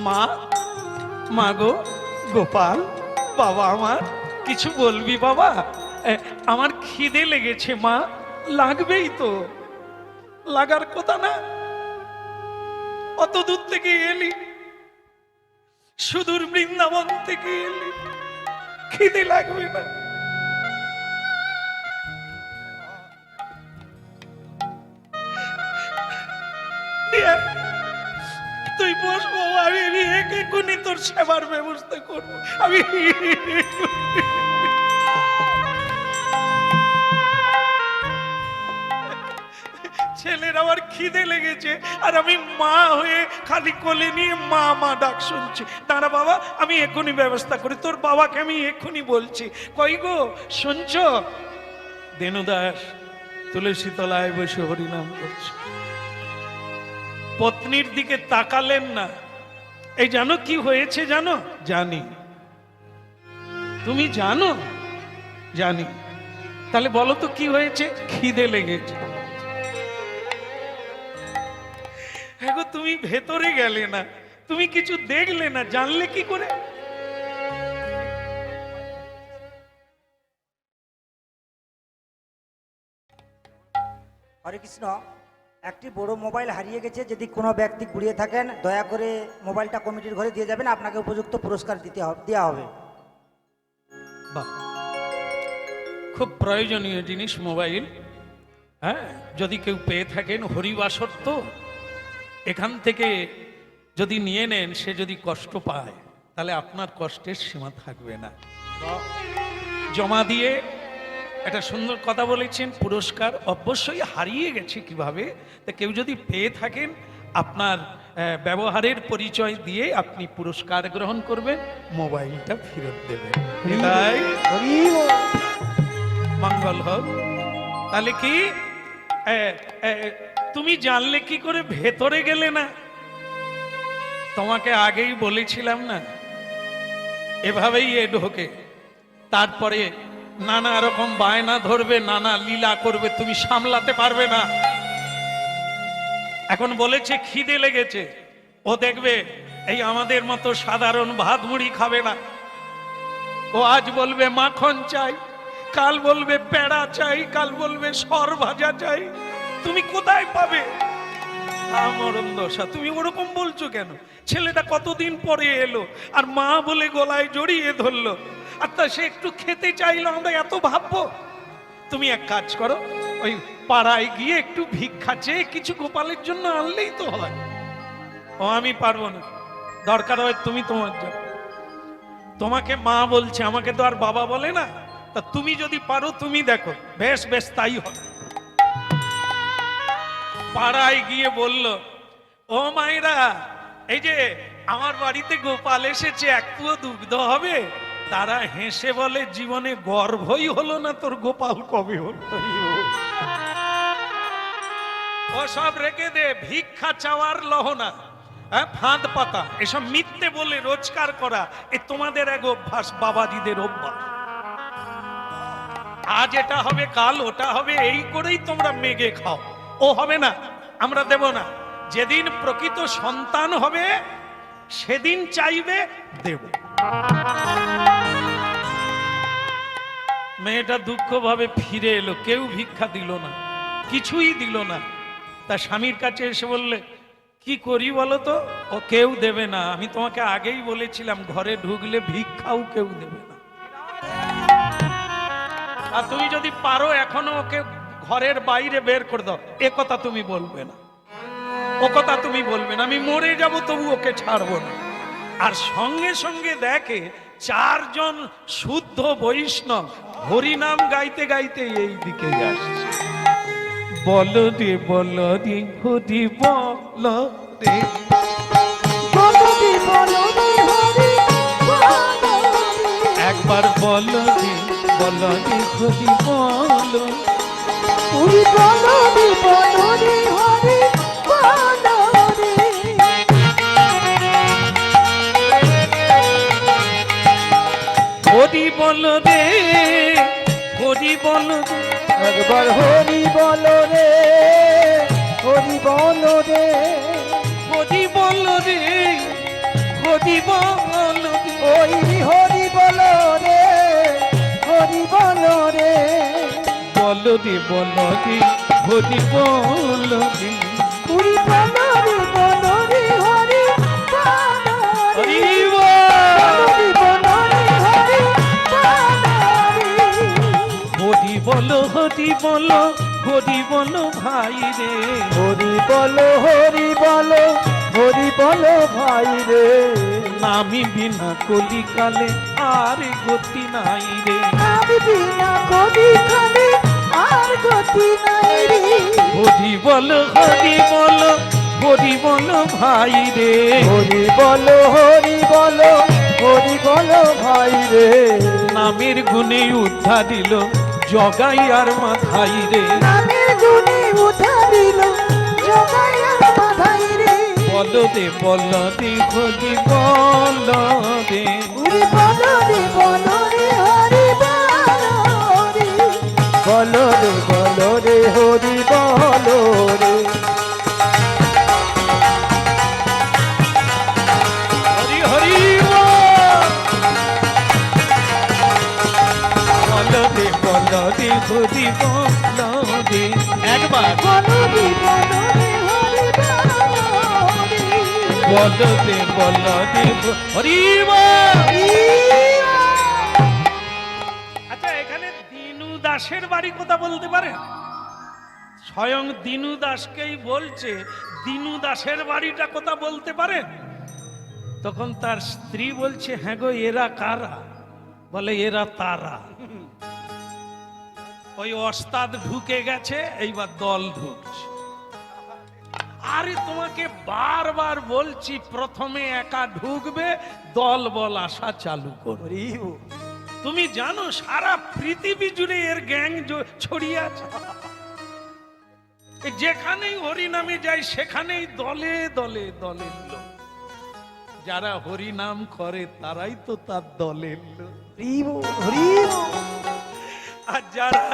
মা, মা গো, গোপাল বাবা আমার, কিছু বলবি বাবা? আমার খিদে লেগেছে মা। লাগবেই তো, লাগার কথা না? অত দূর থেকে এলি, সুদূর বৃন্দাবন থেকে এলি, খিদে লাগবে না? তুই বসবো, আমি এক্ষুনি তোর সেবার ব্যবস্থা করবো। আমি ছেলের আমার খিদে লেগেছে, আর আমি মা হয়ে খালি কোলে নিয়ে মা মা ডাক শুনছি। দাঁড়া বাবা, আমি এক্ষুনি ব্যবস্থা করি। তোর বাবাকে আমি এক্ষুনি বলছি। কই গো, শুনছ? দেনুদাস তুলসী তলায় বসে হরিনাম করছে। পত্নীর দিকে তাকালেন না। এই জানো কি হয়েছে? জানো? জানি। তুমি জানো? জানি। তাহলে বলো তো কি হয়েছে? খিদে লেগেছে। হ্যাঁ গো, তুমি ভেতরে গেলে না, তুমি কিছু দেখলে না, জানলে কি করে? হরে কৃষ্ণ। একটি বড় মোবাইল হারিয়ে গেছে। যদি কোনো ব্যক্তি কুড়িয়ে থাকেন, দয়া করে মোবাইলটা কমিটির ঘরে দিয়ে যাবেন, আপনাকে উপযুক্ত পুরস্কার দেওয়া হবে। বাহ, খুব প্রয়োজনীয় জিনিস মোবাইল। হ্যাঁ, যদি কেউ পেয়ে থাকেন, হরিবাসর তো, এখান থেকে যদি নিয়ে নেন, সে যদি কষ্ট পায় তাহলে আপনার কষ্টের সীমা থাকবে না। জমা দিয়ে একটা সুন্দর কথা বলেছেন, পুরস্কার অবশ্যই হারিয়ে গেছে কিভাবে, তা কেউ যদি পেয়ে থাকেন, আপনার ব্যবহারের পরিচয় দিয়ে আপনি পুরস্কার গ্রহণ করবেন, মোবাইলটা ফেরত দেবেন। তাই মঙ্গল হোক। তাহলে কি তুমি জানলে কি করে? ভেতরে গেলে না? তোমাকে আগেই বলেছিলাম না, এভাবেই এ ঢোকে, তারপরে নানা রকম বায়না ধরবে, নানা লীলা করবে, তুমি সামলাতে পারবে না। এখন বলেছে খিদে লেগেছে, ও দেখবে এই আমাদের মতো সাধারণ ভাত মুড়ি খাবে না। ও আজ বলবে মাখন চাই, কাল বলবে পেড়া চাই, কাল বলবে সর ভাজা চাই। তুমি কোথায় পাবে? মরণ দশা, তুমি ওরকম বলছো কেন? ছেলেটা কতদিন পরে এলো, আর মা বলে গলায় জড়িয়ে ধরলো, আর তা সে একটু খেতে চাইলো, আমরা এত ভাববো? তুমি এক কাজ করো, ওই পাড়ায় গিয়ে একটু ভিক্ষা চেয়ে কিছু গোপালের জন্য আনলেই তো হয়। ও আমি পারবো না, দরকার হয় তুমি তোমার জন্য। তোমাকে মা বলছে, আমাকে তো আর বাবা বলে না। তা তুমি যদি পারো তুমি দেখো, বেশ বেশ তাই হবে। পাড়ায় গিয়ে বলল, ও মায়েরা, এই যে আমার বাড়িতে গোপাল এসেছে, একটুও দুগ্ধ হবে? তারা হেসে বলে, জীবনে গর্ভই হলো না তোর, গোপাল কবে হলো? ও সব রেখে দে, ভিক্ষা চাওয়ার লহনা, ফাঁদ পাতা, এসব মিথ্যে বলে রোজগার করা, এ তোমাদের এক অভ্যাস, বাবাজিদের অভ্যাস। আজ এটা হবে, কাল ওটা হবে, এই করেই তোমরা মেগে খাও। ও হবে না, আমরা দেব না। যেদিন প্রকৃত সন্তান হবে সেদিন চাইবে, দেব। মেয়েটা দুঃখ ভাবে ফিরে এলো, কেউ ভিক্ষা দিল না, কিছুই দিল না। তার স্বামীর কাছে এসে বললে, কি করি বলো তো? ও কেউ দেবে না। আমি তোমাকে আগেই বলেছিলাম, ঘরে ঢুকলে ভিক্ষাও কেউ দেবে না। আর তুমি যদি পারো এখনো ওকে ঘরের বাইরে বের করে দাও, এ কথা তুমি বলবে না, ও কথা তুমি বলবে না। আমি মরে যাব তবু ওকে ছাড়বো না। আর সঙ্গে সঙ্গে দেখে চারজন শুদ্ধ বৈষ্ণব হরিনাম গাইতে গাইতে এই দিকে আসছে। বলো রে বলো রে হরি বলো রে, একবার বলো রে বলো রে হরি বলো, হরি বলো রে বলো রে হরি বলো রে। হরি বলো রে হরি বলো রে, একবার হরি বলো রে, হরি বলো রে, হরি বলো রে হরি বল দি ওই হরি বলো রে, হরি বলো রে। বল দি হরি বল দি হরি বলো রে, বলো রে, হরি বলো রে। হরি বল বলো রে, হরি বলো রে। হরি বল ভাই রে হরি বলো, হরি বলো, হরি বলো ভাই রে। নামি বিনা কলিকালে আর গতি নাই রে আমি বিনা কবি খালি আর গতি নাই রে। হরি বল ভাই রে হরি বলো, হরি বলো, হরি বলো ভাই রে। নামের গুণে উদ্ধা দিল জগাই আর মাথাই রে নামের গুণে উঠা দিল জগাইয়ার মাথায় রে। বল দে হরি বল দে হরি বলো রে, বলো রে, হরি বলো রে। বলো রে, বলো রে, হরি বলো রে। হরি হরি বল দে হরি বল দে একবার বলো রে, বলো রে, হরি বলো রে। বল দে হরি বল আচ্ছা এখানে দিনু দাসের বাড়ি কথা বলতে পারে স্বয়ং দিনু দাসকেই বলছে দিনু দাসের বাড়িটা কথা বলতে পারে তখন তার স্ত্রী বলছে হ্যাঁ গো এরা কারা বলে এরা তারা ওই ওস্তাদ ঢুকে গেছে এইবার দল ঢুকছে আরে তোমাকে বারবার বলছি প্রথমে একা ঢুকবে দল বল আসা চালু করবে তুমি জানো সারা পৃথিবী জুড়ে এর গ্যাং ছড়িয়ে আছে যেখানেই হরি নামে যায় সেখানেই দলে দলে দলের লোক যারা হরি নাম করে তারাই তো তার দলের লোক আর যারা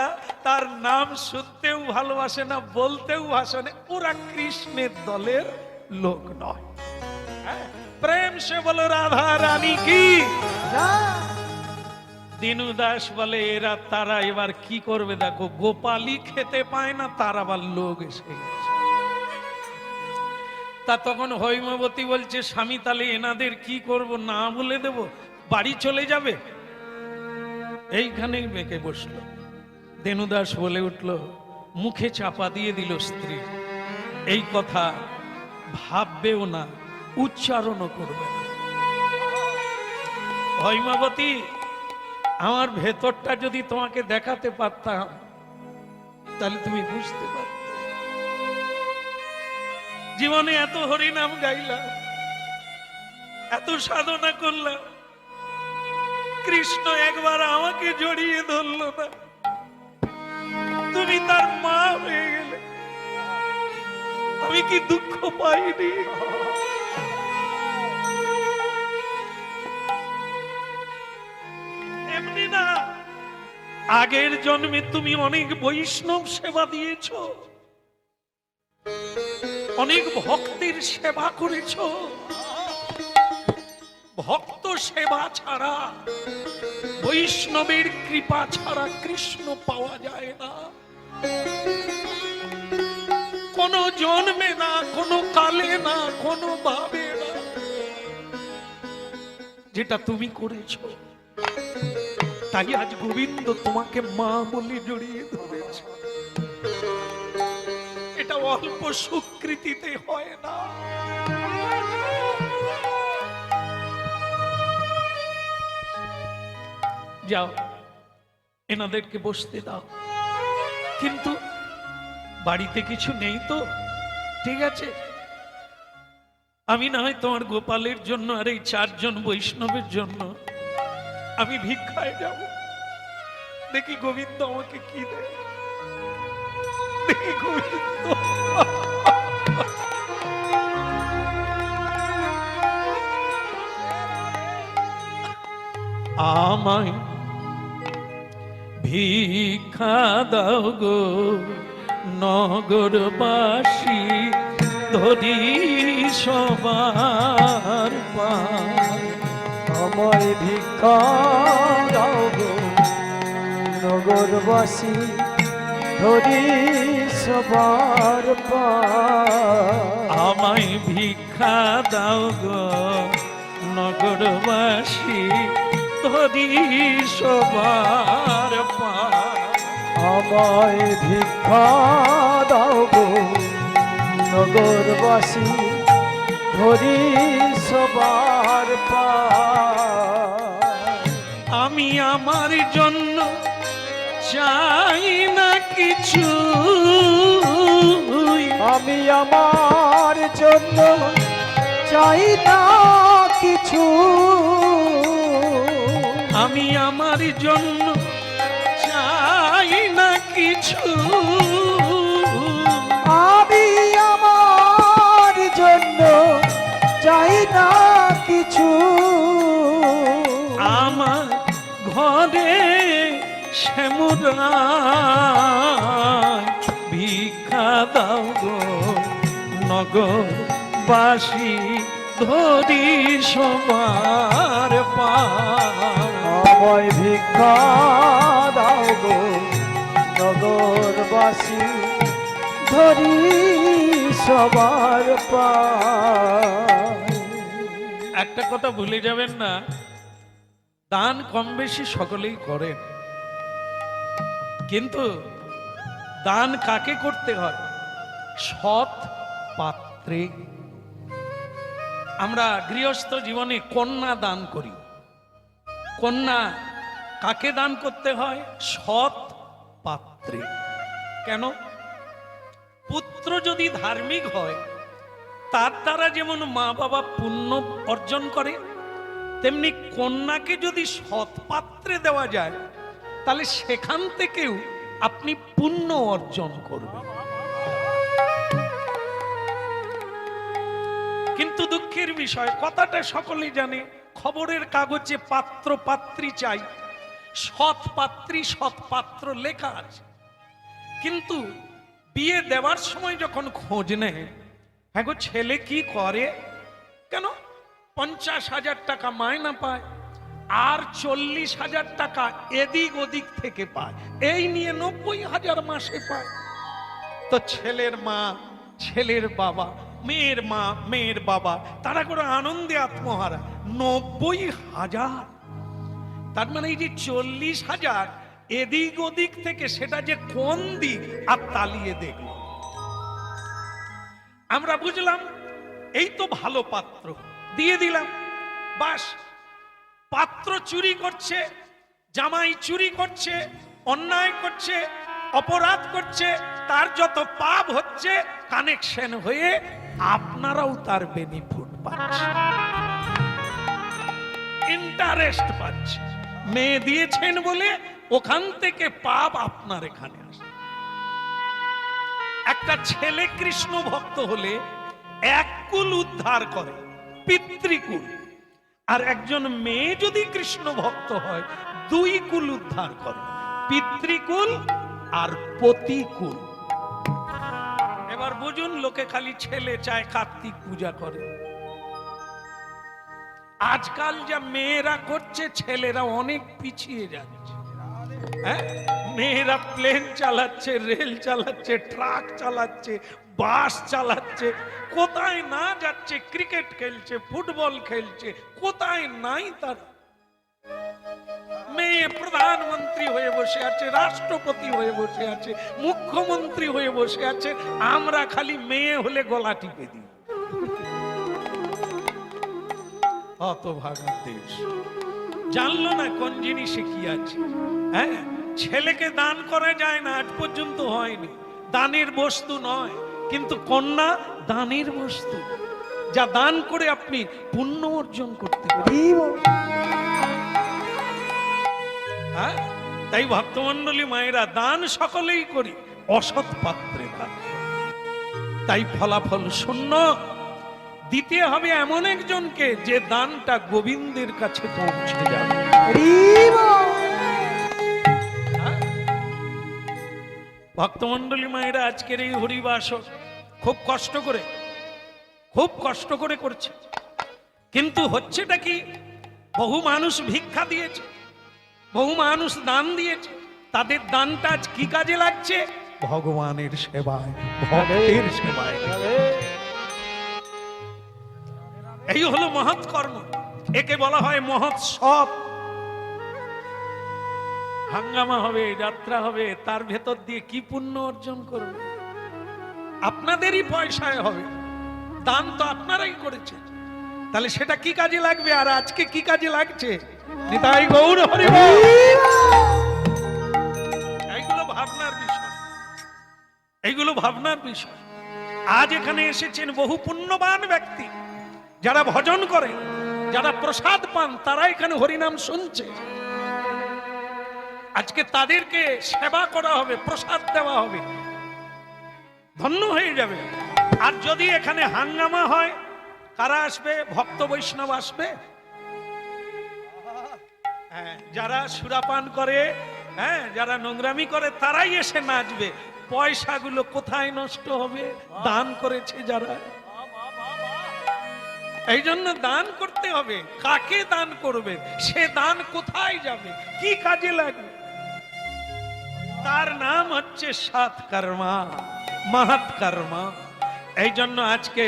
তার নাম শুনতেও ভালোবাসে না বলতেও ভাসে ওরা কৃষ্ণের দলের লোক নয় হ্যাঁ? প্রেম সে বলো রাধা রানী কি দিনু দাস বলে এরা তারা এবার কি করবে দেখো গোপালই খেতে পায় না তার আবার লোক এসে গেছে তা তখন হৈমবতী বলছে স্বামী তাহলে এনাদের কি করব না বলে দেব বাড়ি চলে যাবে এইখানেই বেঁকে বসলো দেনুদাস বলে উঠল মুখে চাপা দিয়ে দিল স্ত্রী এই কথা ভাববেও না উচ্চারণও করবে না হৈমাবতী আমার ভেতরটা যদি তোমাকে দেখাতে পারতাম তাহলে তুমি বুঝতে পারতে জীবনে এত হরিনাম গাইলাম এত সাধনা করলাম কৃষ্ণ একবার আমাকে জড়িয়ে ধরলো না তুমি তার মা হয়ে গেলে আমি কি দুঃখ পাইনি এমনি না আগের জন্মে তুমি অনেক বৈষ্ণব সেবা দিয়েছ অনেক ভক্তের সেবা করেছ ভক্ত সেবা ছাড়া বৈষ্ণবের কৃপা ছাড়া কৃষ্ণ পাওয়া যায় না কোন জন্মে না কোন কালে না কোন ভাবে না যেটা তুমি করেছো তাই আজ গোবিন্দ তোমাকে মা বলে জড়িয়ে ধরেছে এটা অল্প স্বীকৃতিতে হয় না যাও এনাদেরকে বসতে দাও কিন্তু বাড়িতে কিছু নেই তো ঠিক আছে আমি না হয় তোমার গোপালের জন্য আর এই 4 জন বৈষ্ণবের জন্য আমি ভিক্ষায় যাব দেখি গোবিন্দ আমাকে কি দেয় দেখি গোবিন্দ আমায় ভিক্ষা দাও গো নগরবাসী ধরি সবার পার। আমায় ভিক্ষা দাও গো নগরবাসী ধরি সবার পার। আমায় ভিক্ষা দাও গো নগরবাসী ধরি সবার পার। আমায় ভিক্ষা দাও গো নগরবাসী ধরি সবার পার। আমি আমার জন্য চাই না কিছু, আমি আমার জন্য চাই না কিছু। আমি আমার জন্য চাই না কিছু। আমি আমার জন্য চাই না কিছু। আমার ঘরে শ্যামরায় ভিক্ষা দাও গো নগরবাসী ধরি সবার পার। আমায় ভিক্ষা দাও গো নগরবাসী ধরি সবার পার। একটা কথা ভুলে যাবেন না, দান কম বেশি সকলেই করেন, কিন্তু দান কাকে করতে হয়? সৎ পাত্রে। আমরা গৃহস্থ জীবনে কন্যা দান করি। কন্যা কাকে দান করতে হয়? সৎ পাত্রে। কেন? পুত্র যদি ধার্মিক হয়, তার দ্বারা যেমন মা বাবা পুণ্য অর্জন করে, তেমনি কন্যাকে যদি সৎ পাত্রে দেওয়া যায়, তাহলে সেখান থেকেও আপনি পুণ্য অর্জন করবেন। কিন্তু দুঃখের বিষয়, কথাটা সকলেই জানে, খবরের কাগজে পাত্র পাত্রী চাই, সৎ পাত্রী সৎ পাত্র লেখা আছে, কিন্তু বিয়ে দেওয়ার সময় যখন খোঁজ নেয়, হ্যাঁ গো ছেলে কি করে, কেন 50,000 টাকা মায়না পায় আর 40,000 টাকা এদিক ওদিক থেকে পায়, এই নিয়ে 90,000 মাসে পায়। তো ছেলের মা, ছেলের বাবা, মেয়ের মা, মেয়ের বাবা, তারা করে আনন্দে আত্মহারা। 90,000, তার মানে এই যে 40,000 এদিক ওদিক থেকে, সেটা যে কোন দিক আর তালিয়ে দেখল। আমরা বুঝলাম এই তো ভালো পাত্র, দিয়ে দিলাম, বাস। পাত্র চুরি করছে, জামাই চুরি করছে, অন্যায় করছে, অপরাধ করছে, তার যত পাপ হচ্ছে কানেকশন হয়ে আপনারাও তার বেনিফিট পাচ্ছেন, ইন্টারেস্ট পাচ্ছে। মেয়ে দিয়েছেন বলে ওখান থেকে পাপ আপনার এখানে আসে। একটা ছেলে কৃষ্ণ ভক্ত হলে এক কুল উদ্ধার করে, পিতৃকুল। আর একজন মেয়ে যদি কৃষ্ণ ভক্ত হয়, 2 কুল উদ্ধার করে, পিতৃকুল আর পতিকুল। এবার বুঝুন, লোকে খালি ছেলে চায় কার্তিক পূজা করে। আজকাল যা মেয়েরা করছে, ছেলেরা অনেক পিছিয়ে যাচ্ছে। হ্যাঁ, মেয়েরা প্লেন চালাচ্ছে, রেল চালাচ্ছে, ট্রাক চালাচ্ছে, বাস চালাচ্ছে, কোথায় না যাচ্ছে, ক্রিকেট খেলছে, ফুটবল খেলছে, কোথায় নাই তার। মেয়ে প্রধানমন্ত্রী হয়ে বসে আছে, রাষ্ট্রপতি হয়ে বসে আছে, মুখ্যমন্ত্রী হয়ে বসে আছে, আমরা খালি মেয়ে হলে গলা টিপে দিই। হতভাগা দেশ, জানলো না কোন জিনিসে কি আছে। হ্যাঁ, ছেলেকে দান করা যায় না, আজ পর্যন্ত হয়নি, দানের বস্তু নয়, কিন্তু কন্যা দানের বস্তু, যা দান করে আপনি পুণ্য অর্জন করতে পারেন। হ্যাঁ, তাই ভক্তমণ্ডলী মায়েরা, দান সকলেই করি, অসৎ পাত্রে দান। তাই ফলাফল শূন্য। দিতে হবে এমন একজনকে যে দানটা গোবিন্দের কাছে পৌঁছে যাবে। ভক্তমণ্ডলী মায়েরা, আজকের এই হরিবাস খুব কষ্ট করে খুব কষ্ট করে করছে, কিন্তু হচ্ছেটা কি? বহু মানুষ ভিক্ষা দিয়েছে, বহু মানুষ দান দিয়েছে, তাদের দানটা আজ কি কাজে লাগছে? ভগবানের সেবায়, ভক্তের সেবায়। এই হলো মহৎ কর্ম, একে বলা হয় মহোৎসব। হাঙ্গামা হবে, যাত্রা হবে, তার ভেতর দিয়ে কি পুণ্য অর্জন করবে? আপনাদেরই পয়সায় হবে, দান তো আপনারাই করেছেন, তাহলে সেটা কি কাজে লাগবে? আর আজকে কি কাজে লাগছে? নিতাই গৌর হরি বল। এইগুলো ভাবনার বিষয়, এইগুলো ভাবনার বিষয়। আজ এখানে এসেছেন বহু পুণ্যবান ব্যক্তি, যারা ভজন করে, যারা প্রসাদ পান, তারা এখানে হরিনাম শুনছে। আজকে তাদেরকে সেবা করা হবে, প্রসাদ দেওয়া হবে, ধন্য হয়ে যাবে। আর যদি এখানে হাঙ্গামা হয়, কারা আসবে? ভক্ত বৈষ্ণব আসবে। হ্যাঁ, যারা সুরাপান করে, হ্যাঁ, যারা নোংরামি করে, তারাই এসে নাচবে। পয়সাগুলো কোথায় নষ্ট হবে? দান করেছে যারা। এই জন্য দান করতে হবে। কাকে দান করবে? সে দান কোথায় যাবে? কি কাজে লাগবে? তার নাম হচ্ছে সৎ কর্মা, মহৎ কর্মা। এই জন্য আজকে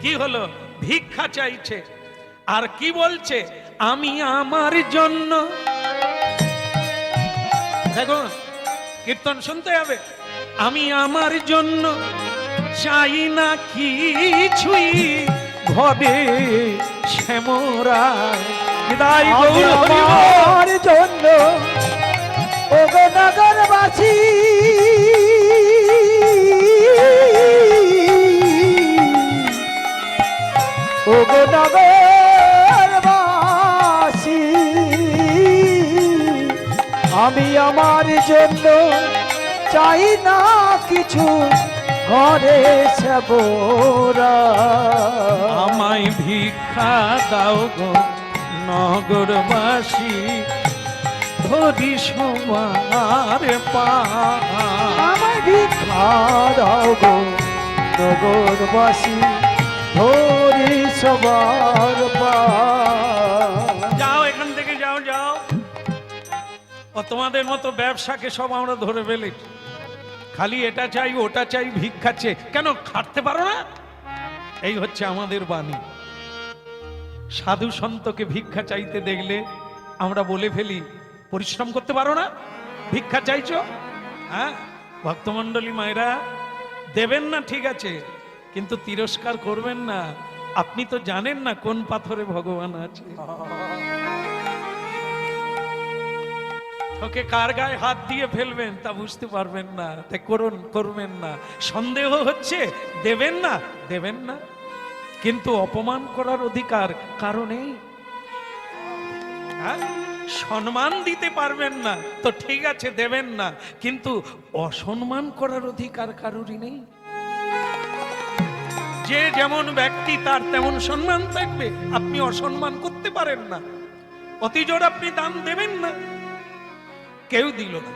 কি হলো? ভিক্ষা চাইছে, আর কি বলছে? আমি আমার জন্য। দেখুন, কীর্তন শুনতে হবে। আমি আমার জন্য চাই না কিছুই, ঘরে শ্যামরা। বিদায় গৌর হরি বল। আমার জন্য ওগো নগরবাসী, ওগো নগরবাসী, আমি আমার জন্য চাই না কিছু, ঘরে সবোরা। আমায় ভিক্ষা দাও গো নগরবাসী, ধরি সবার পা। আমায় ভিক্ষা দাও গো নগরবাসী, ধরি সবার পা। যাও এখান থেকে, যাও যাও। ও তোমাদের মতো ব্যবসাকে সব আমরা ধরে ফেলেছি, খালি এটা চাই ওটা চাই, ভিক্ষা চেয়ে। কেন খাটতে পারো না? এই হচ্ছে আমাদের বাণী। সাধু সন্তকে ভিক্ষা চাইতে দেখলে আমরা বলে ফেলি, পরিশ্রম করতে পারো না, ভিক্ষা চাইছো? হ্যাঁ, ভক্তমণ্ডলী মায়েরা, দেবেন না ঠিক আছে, কিন্তু তিরস্কার করবেন না। আপনি তো জানেন না কোন পাথরে ভগবান আছে। ওকে কার গায়ে হাত দিয়ে ফেলবেন তা বুঝতে পারবেন না, তাই করবেন না। সন্দেহ হচ্ছে, দেবেন না, দেবেন না, কিন্তু অপমান করার অধিকার কারণেই। হ্যাঁ, সম্মান দিতে পারবেন না তো ঠিক আছে, দেবেন না, কিন্তু অসম্মান করার অধিকার কারোরই নেই। যে যেমন ব্যক্তি তার তেমন সম্মান থাকবে। আপনি অসম্মান করতে পারেন না, অতিজোর আপনি দান দেবেন না। কেউ দিল না,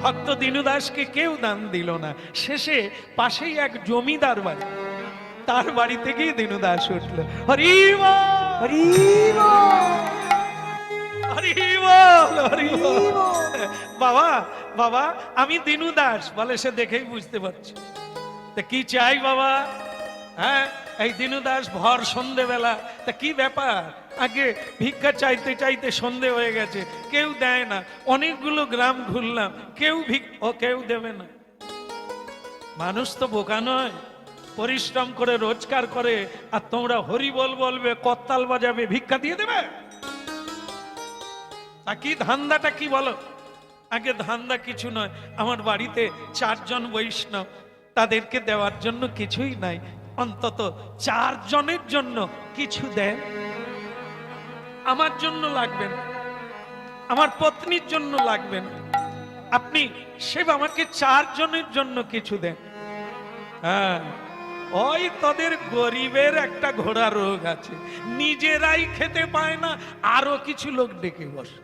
ভক্ত দীনু দাসকে কেউ দান দিল না। শেষে পাশেই এক জমিদার বাড়ি, তার বাড়ি থেকেই দীনু দাস উঠলো। হরি বল, হরি বল, হরি বল, হরি হরি বল। বল। বাবা, বাবা আমি দীনু দাস বলে, সে দেখেই বুঝতে পারছে। তা কি চাই বাবা? হ্যাঁ, এই দীনু দাস ভর সন্ধেবেলা। তা কি ব্যাপার? আগে ভিক্ষা চাইতে চাইতে সন্ধে হয়ে গেছে, কেউ দেয় না। অনেকগুলো গ্রাম ঘুরলাম, কেউ দেবে না। মানুষ তো বোকা নয়, পরিশ্রম করে রোজগার করে, আর তোমরা হরি বল বলবে, করতাল বাজাবে, ভিক্ষা দিয়ে দেবে? তা কি ধান্দাটা কি বলো? আগে ধান্দা কিছু নয়। আমার বাড়িতে 4 জন বৈষ্ণব, তাদেরকে দেওয়ার জন্য কিছুই নাই, অন্তত 4 জনের জন্য কিছু দেন। আমার জন্য লাগবেন, আমার পত্নীর জন্য লাগবেন, আপনি সেবা আমাকে 4 জনের জন্য কিছু দেন। হ্যাঁ, ওই তোদের গরিবের একটা ঘোড়া রোগ আছে, নিজেরাই খেতে পায় না, আরো কিছু লোক ডেকে বসে।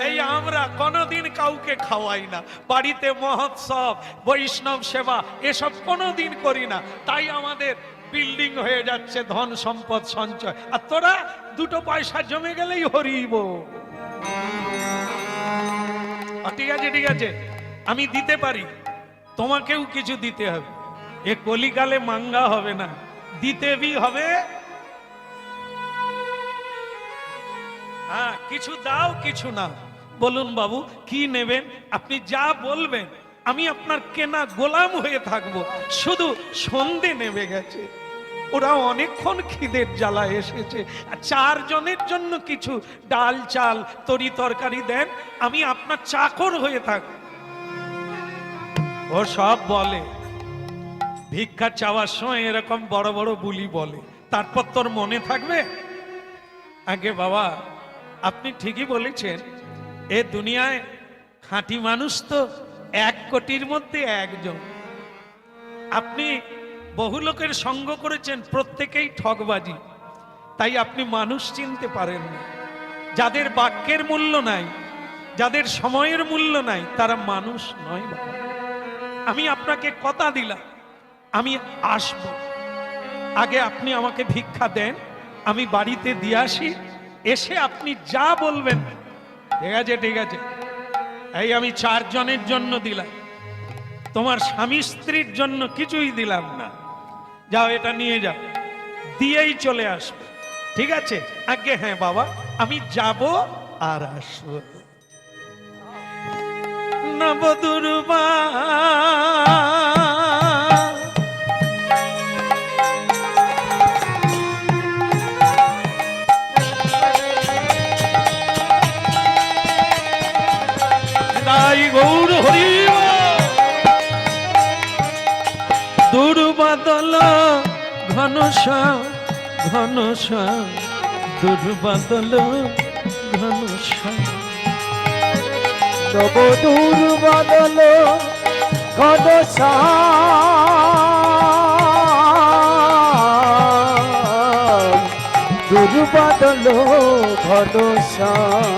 এই আমরা কোনোদিন কাউকে খাওয়াই না, বাড়িতে মহোৎসব বৈষ্ণব সেবা এসব কোনোদিন করি না, তাই আমাদের বিল্ডিং হয়ে যাচ্ছে, ধন সম্পদ সঞ্চয়। আর তোরা দুটো পয়সা জমে গেলেই হরিব। ঠিক আছে ঠিক আছে, আমি দিতে পারি, তোমাকেও কিছু দিতে হবে। এ কলিকালে মাঙ্গা হবে না, দিতে বি হবে। হ্যাঁ, কিছু দাও কিছু না। বলুন বাবু কি নেবেন, আপনি যা বলবেন আমি আপনার কেনা গোলাম হয়ে থাকবো। শুধু সন্ধে নেমে গেছে, ওরা অনেকক্ষণ খিদের জ্বালা এসেছে, আর 4 জনের জন্য কিছু ডাল চাল তরি তরকারি দেন, আমি আপনার চাকর হয়ে থাকবো। ও সব বলে, ভিক্ষা চাওয়ার সময় এরকম বড় বড় বুলি বলে, তারপর তোর মনে থাকবে? আগে বাবা আপনি ঠিকই বলেছেন, এ দুনিয়ায় খাঁটি মানুষ তো 1 কোটির মধ্যে 1 জন। আপনি বহু লোকের সঙ্গ করেছেন, প্রত্যেকেই ঠকবাজি, তাই আপনি মানুষ চিনতে পারেন না। যাদের বাক্যের মূল্য নাই, যাদের সময়ের মূল্য নাই, তারা মানুষ নয় বাবা। আমি আপনাকে কথা দিলাম আমি আসব, আগে আপনি আমাকে ভিক্ষা দেন, আমি বাড়িতে দিয়ে আসি, এসে আপনি যা বলবেন। ঠিক আছে ঠিক আছে, এই আমি 4 জনের জন্য দিলাম, তোমার স্বামী স্ত্রীর জন্য কিছুই দিলাম না। যাও এটা নিয়ে যাও, দিয়েই চলে আসবে। ঠিক আছে? আগে হ্যাঁ বাবা, আমি যাব আর আসব। নবদুর্বা গৌর হরি দুর্বাদল ঘনশ্যাম ঘনশ্যাম, দুর্বাদল ঘনশ্যাম। নব দুর্বাদল ঘনশ্যাম, দুর্বাদল ঘনশ্যাম।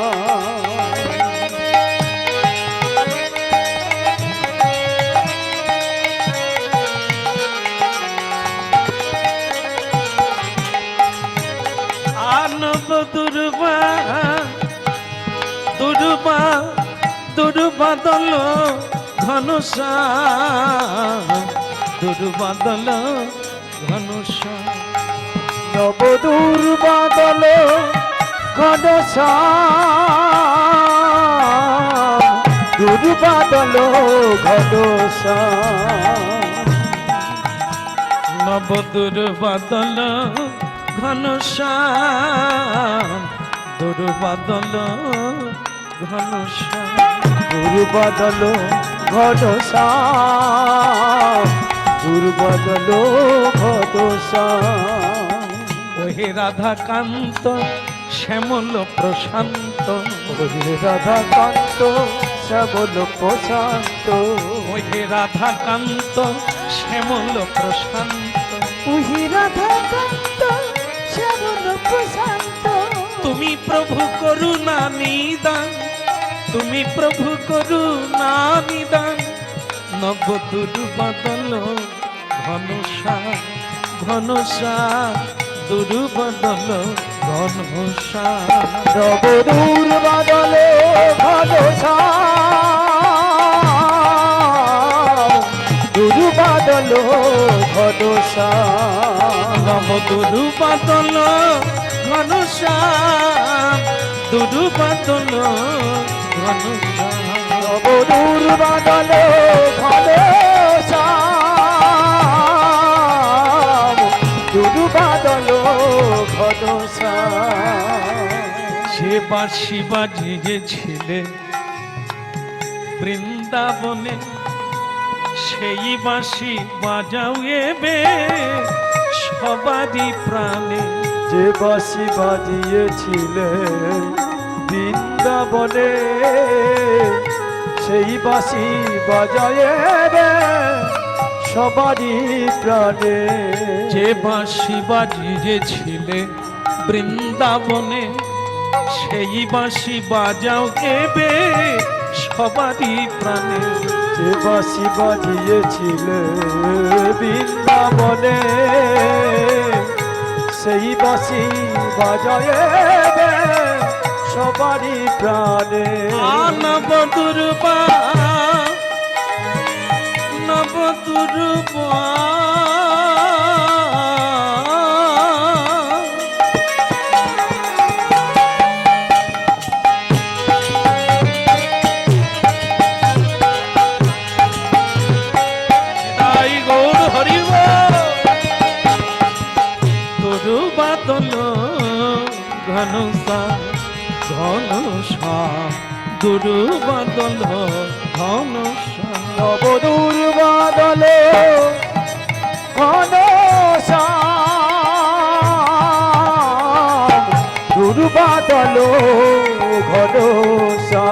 দুর্বা দুর্বা দুর্বাদল ঘনশ্যাম, দুর্বাদল ঘনশ্যাম। নব দুর্বাদল ঘনশ্যাম, দুর্বাদল ঘনশ্যাম। নব দুর্বাদল ঘনশ্যাম, দুর্বাদল ঘনশ্যাম। দুর্বাদল ঘনশ্যাম, দুর্বাদল ঘনশ্যাম। ওহে রাধাকান্ত শ্যামল প্রশান্ত, ওহে রাধাকান্ত শ্যামল প্রশান্ত, ওহে রাধাকান্ত শ্যামল প্রশান্ত, ওহে রাধাকান্ত শ্যামল প্রশান্ত। তুমি প্রভু করুণা নিদান, তুমি প্রভু করুণা নিদান। নব দুর্বাদল ঘনশ্যাম ঘনশ্যাম, দুর্বাদল ঘনশ্যাম। নব দুর্বাদল ঘনশ্যাম, দুর্বাদল ঘনশ্যাম। নব দুর্বাদল ঘনশ্যাম, দুর্বাদল ঘনশ্যাম। নব দুর্বাদল ঘনশ্যাম, দুর্বাদল ঘনশ্যাম। সে বাঁশি বাজিয়েছিলে বৃন্দাবনে, সেই বাঁশি বাজাও এবে সবারই প্রাণে। যে বাঁশি বাজিয়েছিলে বৃন্দাবনে, সেই বাঁশি বাজায় রে সবারই প্রাণে। যে বাঁশি বাজিয়েছিলে বৃন্দাবনে, সেই বাঁশি বাজাও এবে সবারই প্রাণে। যে বাঁশি বাজিয়েছিলে বৃন্দাবনে, সেই বাঁশি বাজায় সবারই প্রাণে। নবদুর্বা নবদুর্বা ঘনসা ঘনসা দুরু বাদল ঘনসা নবদূর বাদলে ঘনসা দূর বাদল ঘনসা।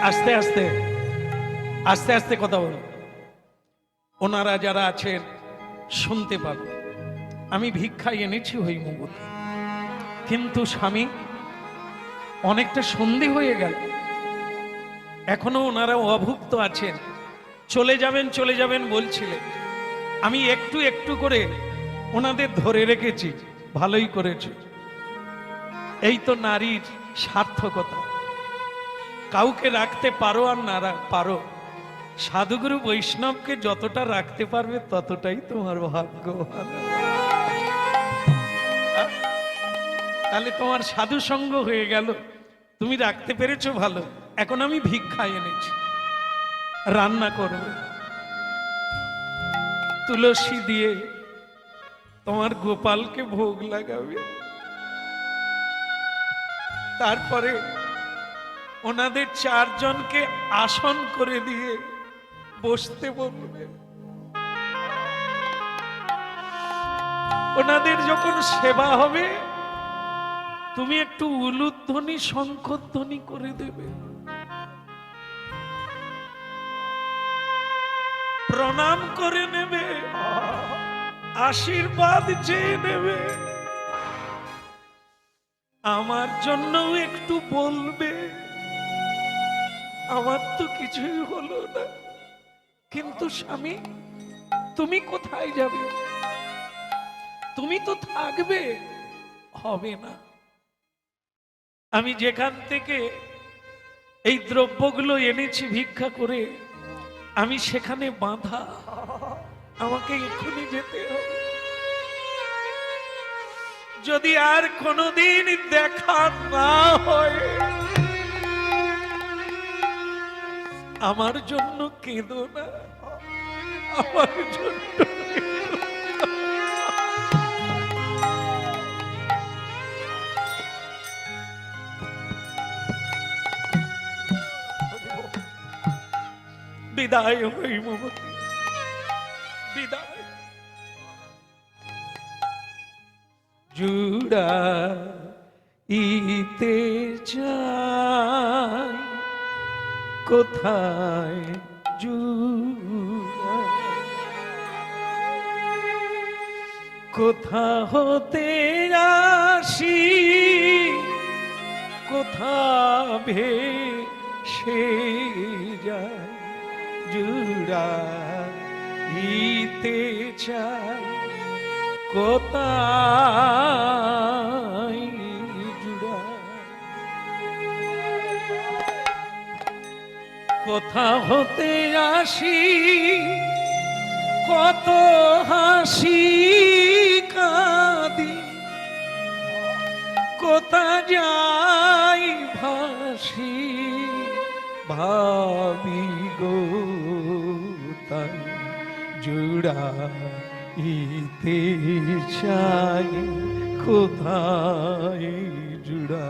আস্তে আস্তে আস্তে আস্তে কথা বল, ওনারা যারা আছেন শুনতে পাবে। আমি ভিক্ষা এনেছি হৈমবতী, কিন্তু স্বামী অনেকটা সন্ধে হয়ে গেল, এখনো ওনারা অভুক্ত আছেন। চলে যাবেন বলছিলেন। আমি একটু একটু করে ওনাদের ধরে রেখেছি, ভালোই করেছি। এই তো নারীর সার্থকতা, কাউকে রাখতে পারো আর না পারো, সাধুগুরু বৈষ্ণবকে যতটা রাখতে পারবে ততটাই তোমার ভাগ্য। তাহলে তোমার সাধু সঙ্গ হয়ে গেল, তুমি রাখতে পেরেছো ভালো। এখন আমি ভিক্ষা এনেছি, রান্না করবে তুলসী দিয়ে, তোমার গোপালকে ভোগ লাগাবে, তারপরে ওনাদের চারজনকে আসন করে দিয়ে বসতে বলবে। ওনাদের যখন সেবা হবে তুমি একটু উলুধ্বনি শঙ্খধ্বনি করে দেবে, প্রণাম করে নেবে, আশীর্বাদ চেয়ে নেবে, আমার জন্যও একটু বলবে। আমার তো কিছুই হলো না, কিন্তু স্বামী তুমি কোথায় যাবে? তুমি তো থাকবে। হবে না, আমি যেখান থেকে এই দ্রব্যগুলো এনেছি ভিক্ষা করে, আমি সেখানে বাঁধা, আমাকে এক্ষুনি যেতে হবে। যদি আর কোনোদিন দেখা না হয় আমার জন্য কেঁদো না, আমার জন্য বিদায় হৈমবতী, বিদায়। জুড়া ইতে চাই কোথায় জুড়া, কোথা হতে আসি কোথা ভেসে যায়, জুড়া ইতে চাই কোথায় জুড়া, কোথা হতে আসি কত হাসি কাঁদি, কোথা যাই ভাসি ভাবি গো তাই, জুড়া ইতে চাই কোথায় জুড়া।